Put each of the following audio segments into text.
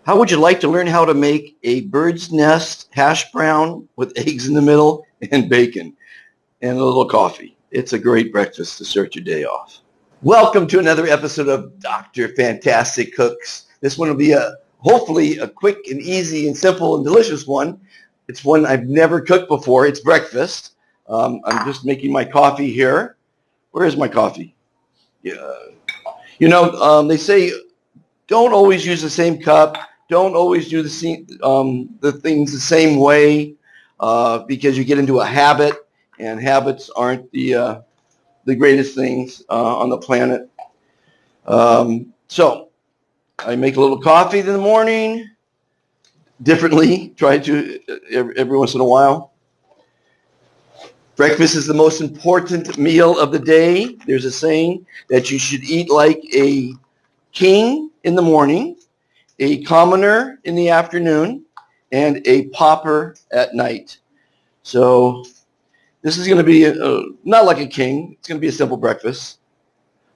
How would you like to learn how to make a bird's nest hash brown with eggs in the middle and bacon and a little coffee? It's a great breakfast to start your day off. Welcome to another episode of Dr. Fantastic Cooks. This one will be hopefully a quick and easy and simple and delicious one. It's one I've never cooked before. It's breakfast. I'm just making my coffee here. Where is my coffee? Yeah. They say don't always use the same cup. Don't always do the things the same way because you get into a habit, and habits aren't the greatest things on the planet. So I make a little coffee in the morning, differently, try to every once in a while. Breakfast is the most important meal of the day. There's a saying that you should eat like a king in the morning, a commoner in the afternoon, and a pauper at night. So this is going to be not like a king. It's going to be a simple breakfast.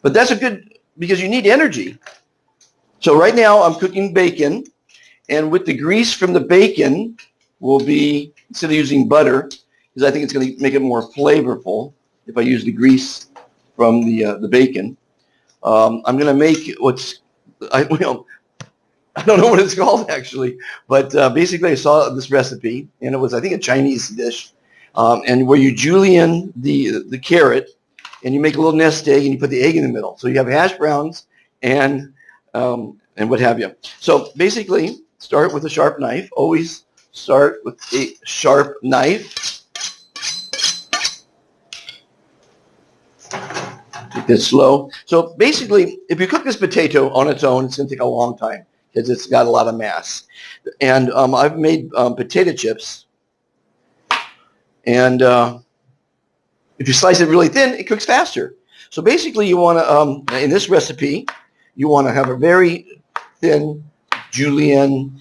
But that's because you need energy. So right now I'm cooking bacon, and with the grease from the bacon will be, instead of using butter, because I think it's going to make it more flavorful if I use the grease from the bacon. I'm going to make I don't know what it's called actually, but basically I saw this recipe, and it was, I think, a Chinese dish, and where you julienne the carrot, and you make a little nest egg, and you put the egg in the middle. So you have hash browns and what have you. So basically, start with a sharp knife. Always start with a sharp knife. Take this slow. So basically, if you cook this potato on its own, it's going to take a long time, because it's got a lot of mass. And I've made potato chips. And if you slice it really thin, it cooks faster. So basically you want to, in this recipe, you want to have a very thin julienne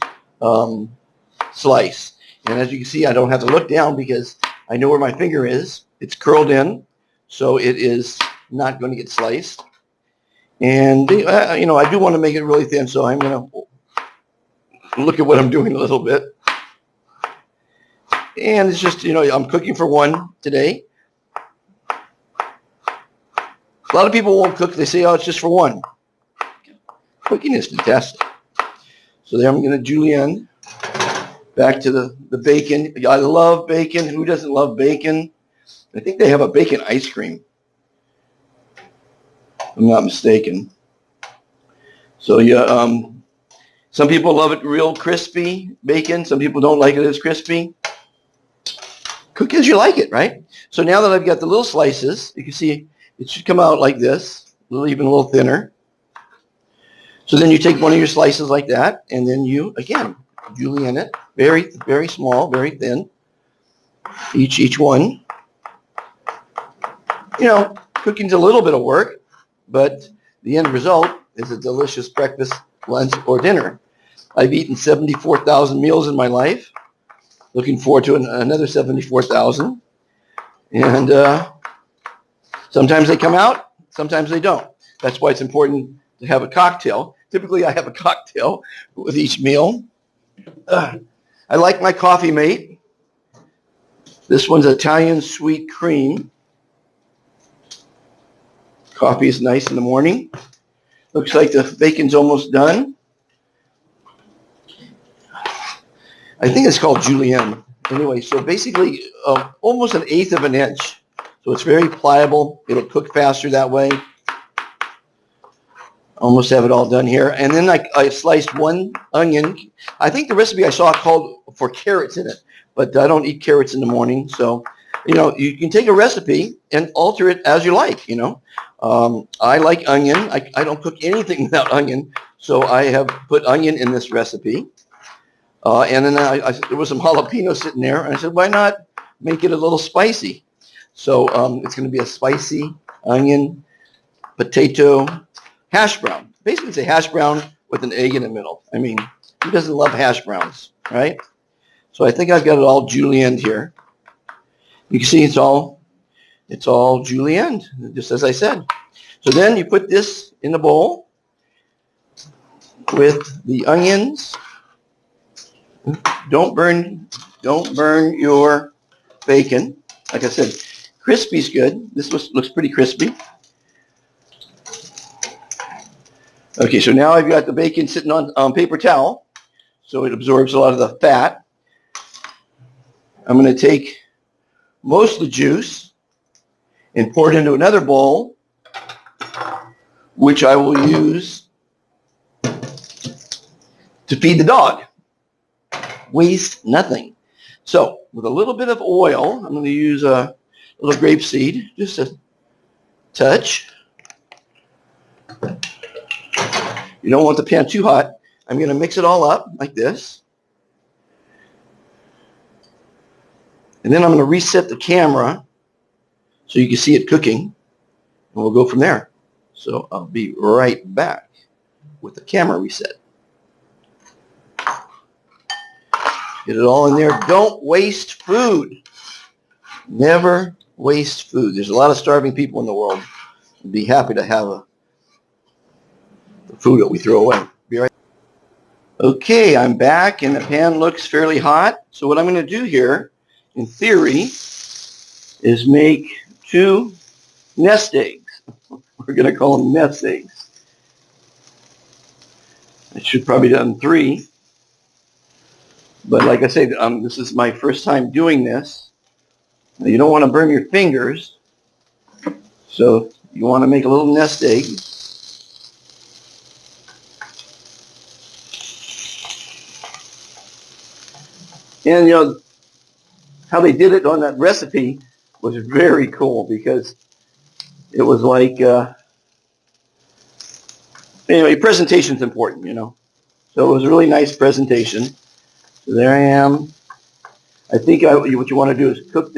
slice. And as you can see, I don't have to look down because I know where my finger is. It's curled in, so it is not going to get sliced. And, I do want to make it really thin, so I'm going to look at what I'm doing a little bit. And it's just, I'm cooking for one today. A lot of people won't cook. They say, oh, it's just for one. Cooking is fantastic. So there I'm going to julienne. Back to the bacon. I love bacon. Who doesn't love bacon? I think they have a bacon ice cream, if I'm not mistaken. So some people love it real crispy, bacon. Some people don't like it as crispy. Cook as you like it, right? So now that I've got the little slices, you can see it should come out like this, even a little thinner. So then you take one of your slices like that, and then you, again, julienne it, very, very small, very thin, each one. Cooking's a little bit of work, but the end result is a delicious breakfast, lunch, or dinner. I've eaten 74,000 meals in my life. Looking forward to another 74,000. And sometimes they come out, sometimes they don't. That's why it's important to have a cocktail. Typically, I have a cocktail with each meal. I like my coffee mate. This one's Italian sweet cream. Coffee is nice in the morning. Looks like the bacon's almost done. I think it's called julienne. Anyway, so basically almost 1/8 of an inch. So it's very pliable. It'll cook faster that way. Almost have it all done here. And then I sliced one onion. I think the recipe I saw called for carrots in it, but I don't eat carrots in the morning. So, you can take a recipe and alter it as you like, I like onion. I don't cook anything without onion. So I have put onion in this recipe. And then there was some jalapeno sitting there, and I said, why not make it a little spicy? So it's going to be a spicy onion, potato, hash brown. Basically, it's a hash brown with an egg in the middle. I mean, who doesn't love hash browns, right? So I think I've got it all julienned here. You can see it's all julienned, just as I said. So then you put this in the bowl with the onions Don't burn your bacon. Like I said, crispy's good. This looks pretty crispy. Okay, so now I've got the bacon sitting on paper towel, so it absorbs a lot of the fat. I'm going to take most of the juice and pour it into another bowl, which I will use to feed the dog. Waste nothing. So with a little bit of oil, I'm going to use a little grapeseed, just a touch. You don't want the pan too hot. I'm going to mix it all up like this. And then I'm going to reset the camera so you can see it cooking. And we'll go from there. So I'll be right back with the camera reset. Get it all in there. Don't waste food. Never waste food. There's a lot of starving people in the world. I'd be happy to have the food that we throw away. Be right. Okay, I'm back and the pan looks fairly hot. So what I'm going to do here, in theory, is make 2 nest eggs. We're going to call them nest eggs. I should probably have done 3. But like I said, this is my first time doing this. Now, you don't want to burn your fingers. So you want to make a little nest egg. And you know, how they did it on that recipe was very cool because it was like, anyway, presentation's important, you know. So it was a really nice presentation. So there I am. I think what you want to do is cook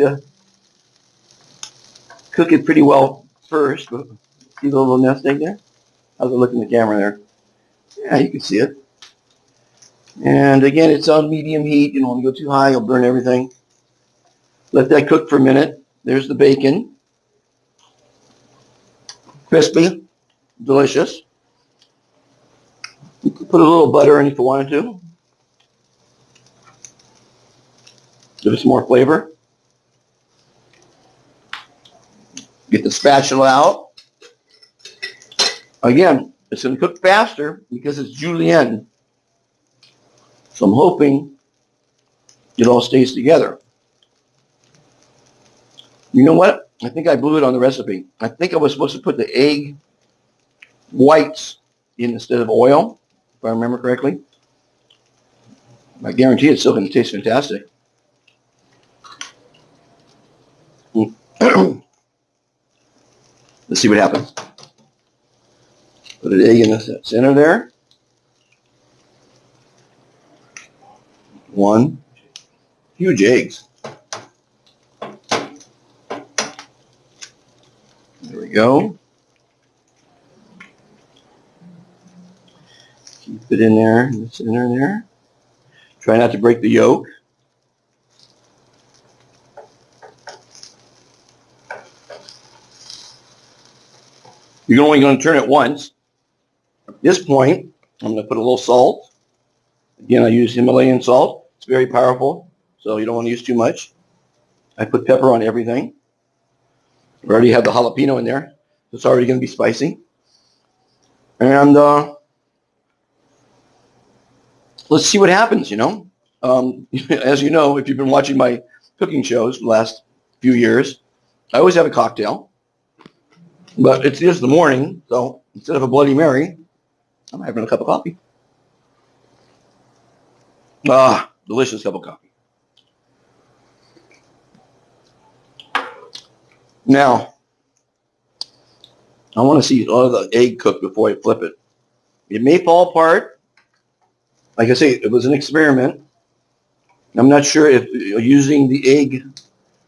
it pretty well first. See the little nest egg there? How's it look in the camera there? Yeah, you can see it. And again, it's on medium heat. You don't want to go too high, you'll burn everything. Let that cook for a minute. There's the bacon. Crispy, delicious. You could put a little butter in if you wanted to. Give it some more flavor. Get the spatula out. Again, it's going to cook faster because it's julienne. So I'm hoping it all stays together. You know what? I think I blew it on the recipe. I think I was supposed to put the egg whites in instead of oil, if I remember correctly. I guarantee it's still going to taste fantastic. Let's see what happens. Put an egg in the center there. 1. Huge eggs. There we go. Keep it in there, in the center there. Try not to break the yolk. You're only going to turn it once. At this point, I'm going to put a little salt. Again, I use Himalayan salt. It's very powerful, so you don't want to use too much. I put pepper on everything. I already have the jalapeno in there. So it's already going to be spicy. And let's see what happens, you know. As you know, if you've been watching my cooking shows the last few years, I always have a cocktail. But it's just the morning, so instead of a Bloody Mary, I'm having a cup of coffee. Ah, delicious cup of coffee. Now, I want to see all of the egg cook before I flip it. It may fall apart. Like I say, it was an experiment. I'm not sure if using the egg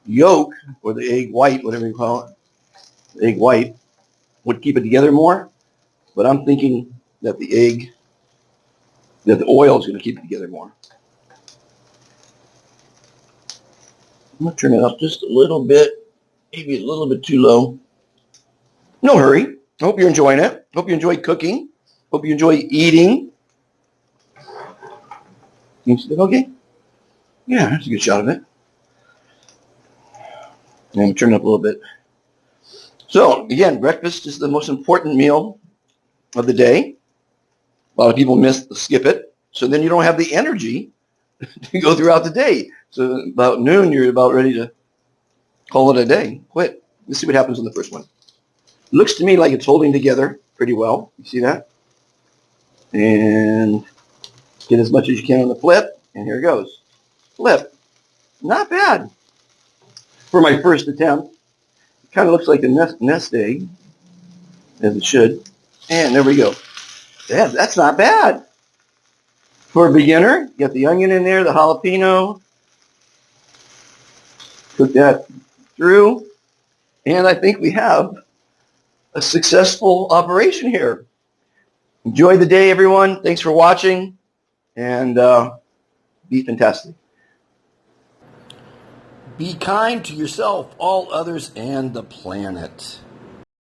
yolk or the egg white, whatever you call it, the egg white, would keep it together more. But I'm thinking that the oil is going to keep it together more. I'm going to turn it up just a little bit, maybe a little bit too low. No hurry. I hope you're enjoying it. Hope you enjoy cooking. Hope you enjoy eating. You see that okay? Yeah, that's a good shot of it. And I'm turn it up a little bit. So, again, breakfast is the most important meal of the day. A lot of people skip it. So then you don't have the energy to go throughout the day. So about noon, you're about ready to call it a day. Quit. Let's see what happens on the first one. Looks to me like it's holding together pretty well. You see that? And get as much as you can on the flip. And here it goes. Flip. Not bad for my first attempt. It kind of looks like a nest egg, as it should. And there we go. Yeah, that's not bad. For a beginner, you got the onion in there, the jalapeno. Cook that through. And I think we have a successful operation here. Enjoy the day, everyone. Thanks for watching. And be fantastic. Be kind to yourself, all others, and the planet.